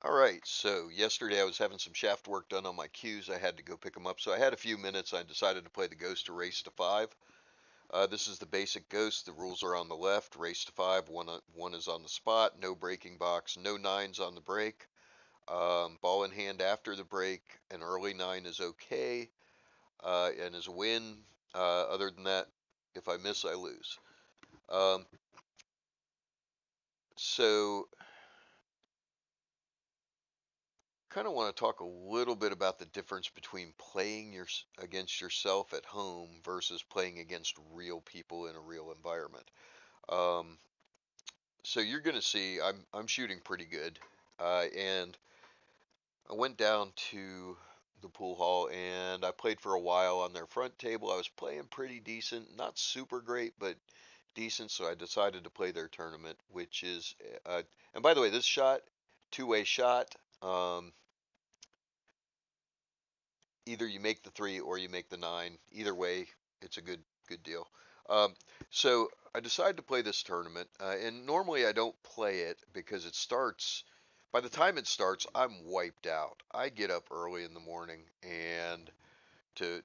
All right, so yesterday I was having some shaft work done on my cues. I had to go pick them up, so I had a few minutes. I decided to play the Ghost to race to five. This is the basic Ghost. The rules are on the left. Race to five. One is on the spot. No breaking box. No nines on the break. Ball in hand after the break. An early nine is okay and is a win. Other than that, if I miss, I lose. Um, so kind of want to talk a little bit about the difference between playing against yourself at home versus playing against real people in a real environment. Um, so you're going to see I'm shooting pretty good, and I went down to the pool hall and I played for a while on their front table. I was playing pretty decent, not super great, but decent. So I decided to play their tournament, which is, and by the way, this shot, two-way shot. Either you make the three or you make the nine. Either way, it's a good deal. Um, so I decided to play this tournament, and normally I don't play it because it starts. By the time it starts, I'm wiped out. I get up early in the morning, and to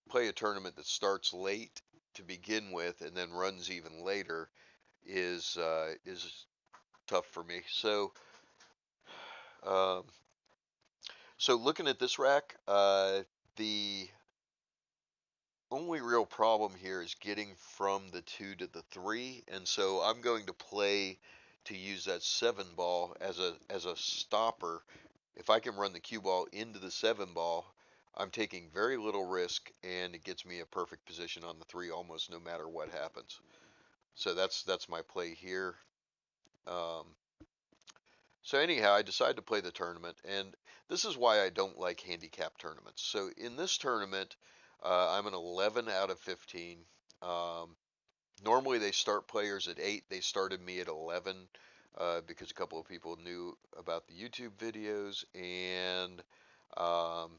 play a tournament that starts late to begin with and then runs even later is tough for me. Um, so looking at this rack, the only real problem here is getting from the two to the three, and so I'm going to play to use that seven ball as a stopper. If I can run the cue ball into the seven ball, I'm taking very little risk, and it gets me a perfect position on the three almost no matter what happens. So that's my play here. Um, so anyhow, I decided to play the tournament, and this is why I don't like handicap tournaments. So in this tournament, I'm an 11 out of 15. Um, Normally they start players at 8. They started me at 11 because a couple of people knew about the YouTube videos um,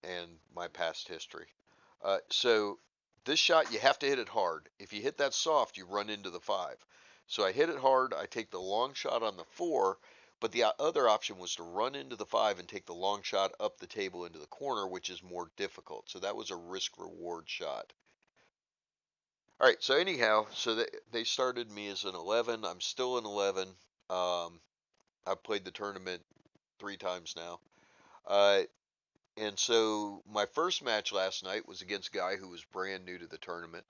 and my past history. So this shot you have to hit it hard. If you hit that soft, you run into the 5. So I hit it hard. I take the long shot on the 4, but the other option was to run into the 5 and take the long shot up the table into the corner, which is more difficult. So that was a risk reward shot. All right, so anyhow, so they started me as an 11. I'm still an 11. Um, I've played the tournament 3 times now. Uh, and so my first match last night was against a guy who was brand new to the tournament.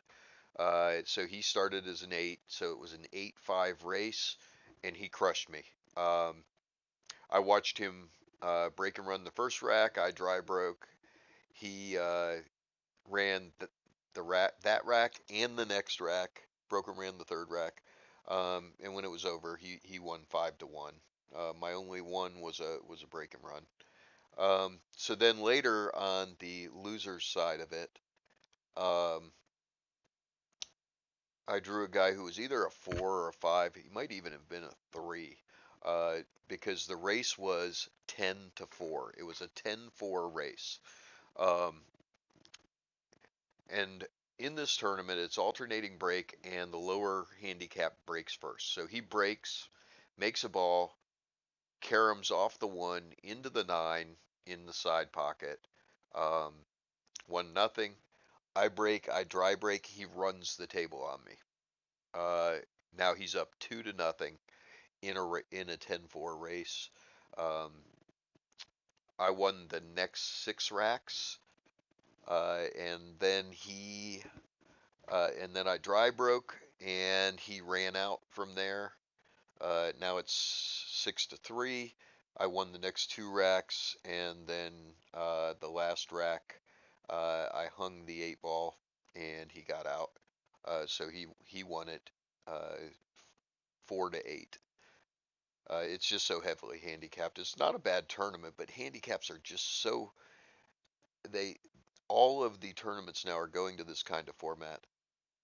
So he started as an 8, so it was an 8-5 race, and he crushed me. Um, I watched him break and run the first rack. I dry broke. He ran the rack, that rack and the next rack. Broke and ran the third rack. And when it was over, he won 5-1. My only one was a break and run. So then later on the losers side of it, um, I drew a guy who was either a 4 or a 5. He might even have been a 3, because the race was 10-4. It was a 10-4 race. Um, And in this tournament, it's alternating break, and the lower handicap breaks first. So he breaks, makes a ball, caroms off the 1 into the 9 in the side pocket. Um, 1-0. I break, I dry break. He runs the table on me. Uh, Now he's up 2-0 in a 10-4 race. Um, I won the next 6 racks, and then and then I dry broke, and he ran out from there. Now it's 6-3. I won the next 2 racks, and then the last rack, I hung the 8 ball, and he got out. So he won it 4-8. It's just so heavily handicapped. It's not a bad tournament, but handicaps are just so they all of the tournaments now are going to this kind of format.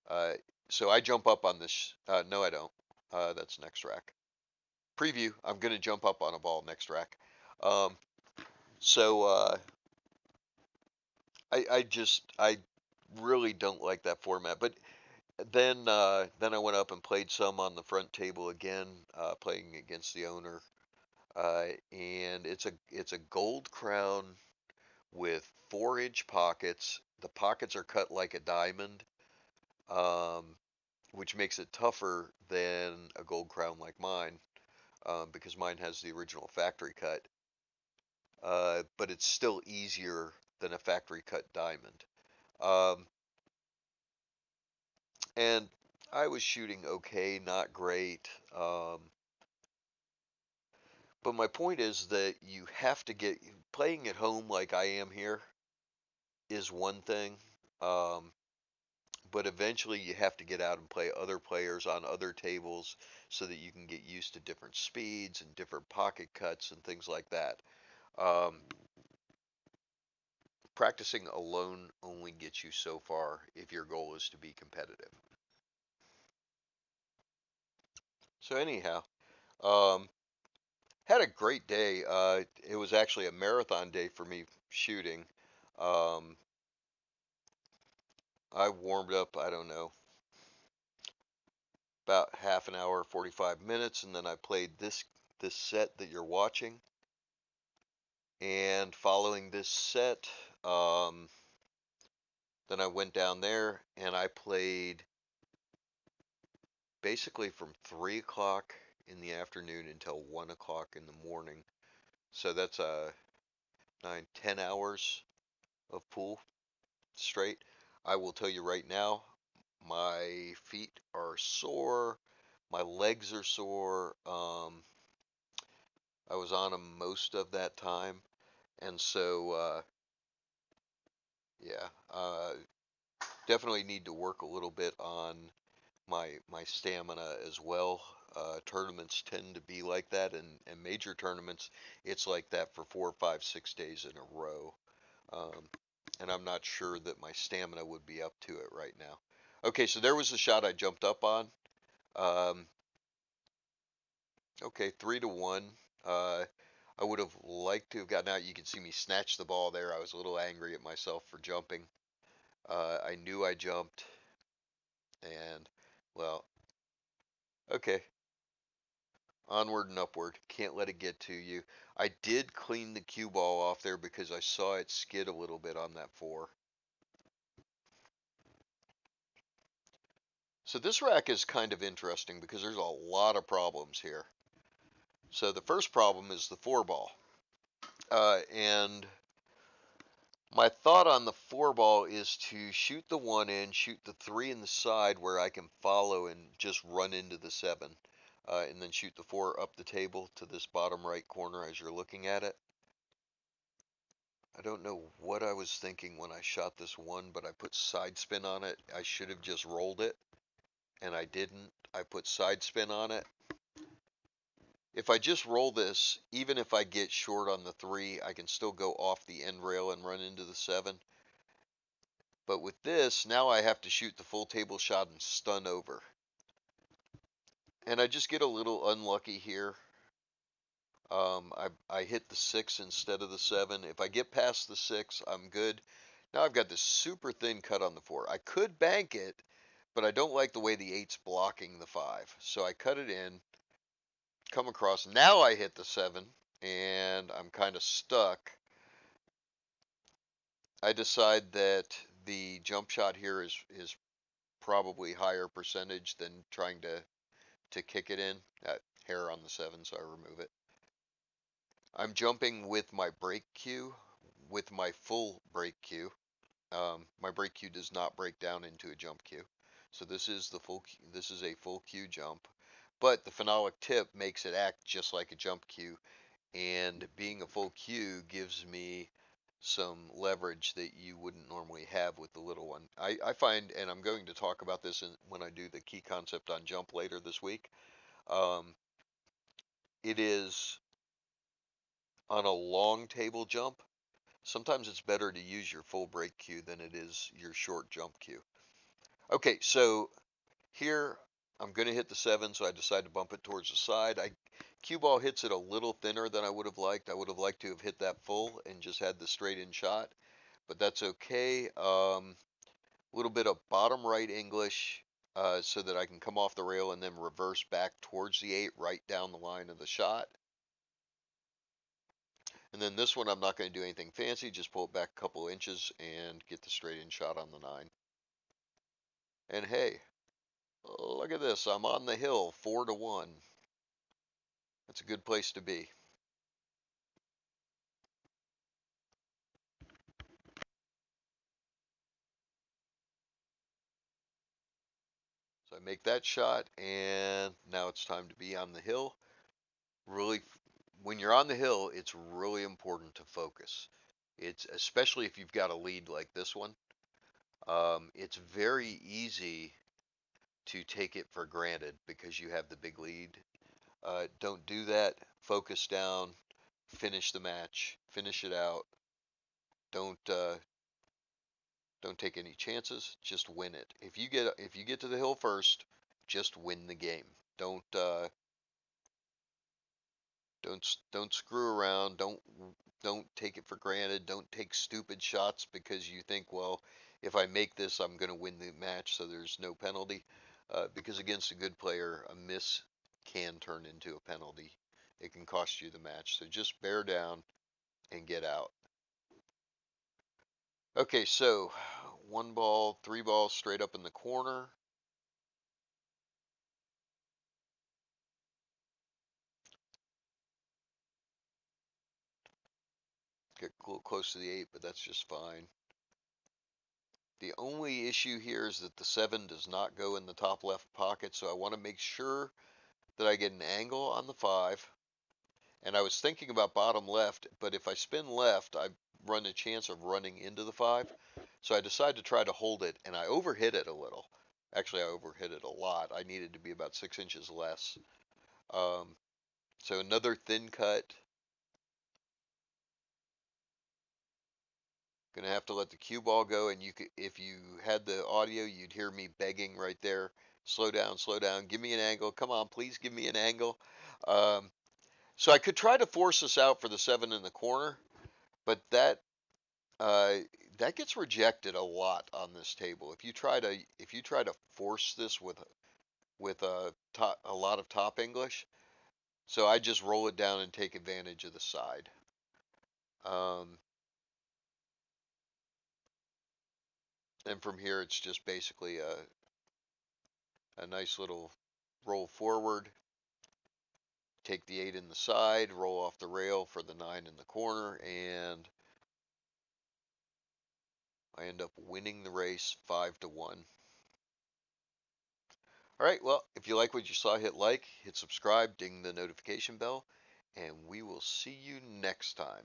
Uh, so I jump up on this. No, I don't. That's next rack. Preview. I'm going to jump up on a ball next rack. Um, so I really don't like that format. But then I went up and played some on the front table again, playing against the owner. and it's a gold crown with 4-inch pockets. The pockets are cut like a diamond, um, which makes it tougher than a gold crown like mine, because mine has the original factory cut. But it's still easier than a factory cut diamond. Um, and I was shooting okay, not great. But my point is that you have to get playing at home like I am here is one thing. Um, but eventually you have to get out and play other players on other tables so that you can get used to different speeds and different pocket cuts and things like that. Um, Practicing alone only gets you so far if your goal is to be competitive. So anyhow, um, had a great day. It was actually a marathon day for me shooting. Um, I warmed up, I don't know, about half an hour, 45 minutes, and then I played this set that you're watching. And following this set, um, then I went down there and I played basically from 3 o'clock in the afternoon until 1 o'clock in the morning. So that's 9, 10 hours of pool straight. I will tell you right now, my feet are sore, my legs are sore. I was on them most of that time, and so yeah, definitely need to work a little bit on my stamina as well. Tournaments tend to be like that, and major tournaments, it's like that for 4, 5, 6 days in a row. Um, and I'm not sure that my stamina would be up to it right now. Okay, so there was the shot I jumped up on. Um, okay, 3-1. Uh, I would have liked to have gotten out. You can see me snatch the ball there. I was a little angry at myself for jumping. I knew I jumped, and well, okay, onward and upward. Can't let it get to you. I did clean the cue ball off there because I saw it skid a little bit on that 4. So this rack is kind of interesting because there's a lot of problems here. So the first problem is the 4 ball. And my thought on the 4 ball is to shoot the 1 in, shoot the 3 in the side where I can follow and just run into the 7. And then shoot the 4 up the table to this bottom right corner as you're looking at it. I don't know what I was thinking when I shot this 1, but I put side spin on it. I should have just rolled it, and I didn't. I put side spin on it. If I just roll this, even if I get short on the 3, I can still go off the end rail and run into the 7. But with this, now I have to shoot the full table shot and stun over. And I just get a little unlucky here. I hit the 6 instead of the 7. If I get past the 6, I'm good. Now I've got this super thin cut on the 4. I could bank it, but I don't like the way the 8's blocking the 5. So I cut it in, come across. Now I hit the 7, and I'm kind of stuck. I decide that the jump shot here is probably higher percentage than trying to kick it in. Hair on the 7, so I remove it. I'm jumping with my brake cue, with my full brake cue. My brake cue does not break down into a jump cue, so this is the full. This is a full cue jump, but the phenolic tip makes it act just like a jump cue, and being a full cue gives me some leverage that you wouldn't normally have with the little one. I find, and I'm going to talk about this when I do the key concept on jump later this week. Um, it is on a long table jump. Sometimes it's better to use your full brake cue than it is your short jump cue. Okay, so here I'm going to hit the 7, so I decide to bump it towards the side. Cue ball hits it a little thinner than I would have liked. I would have liked to have hit that full and just had the straight in shot, but that's okay. A little bit of bottom right English so that I can come off the rail and then reverse back towards the 8 right down the line of the shot. And then this one, I'm not going to do anything fancy, just pull it back a couple inches and get the straight in shot on the 9. And hey, look at this, I'm on the hill, 4-1. That's a good place to be. So I make that shot, and now it's time to be on the hill. Really, when you're on the hill, it's really important to focus. It's especially if you've got a lead like this one. It's very easy to take it for granted because you have the big lead. Don't do that. Focus down. Finish the match. Finish it out. Don't don't take any chances. Just win it. If you get to the hill first, just win the game. Don't screw around. Don't take it for granted. Don't take stupid shots because you think, well, if I make this, I'm going to win the match, so there's no penalty. Because against a good player, a miss can turn into a penalty. It can cost you the match. So just bear down and get out. Okay, so 1 ball, 3 balls straight up in the corner. Get a little close to the 8, but that's just fine. The only issue here is that the 7 does not go in the top left pocket, so I want to make sure that I get an angle on the 5. And I was thinking about bottom left, but if I spin left, I run a chance of running into the 5. So I decided to try to hold it, and I overhit it a little. Actually, I overhit it a lot. I needed to be about 6 inches less. Um, so another thin cut. Gonna have to let the cue ball go, and if you had the audio, you'd hear me begging right there. Slow down, give me an angle. Come on, please give me an angle. Um, so I could try to force this out for the 7 in the corner, but uh, that gets rejected a lot on this table. If you try to force this with a lot of top English, so I just roll it down and take advantage of the side. Um, and from here, it's just basically a nice little roll forward, take the 8 in the side, roll off the rail for the 9 in the corner, and I end up winning the race 5-1. All right, well, if you like what you saw, hit like, hit subscribe, ding the notification bell, and we will see you next time.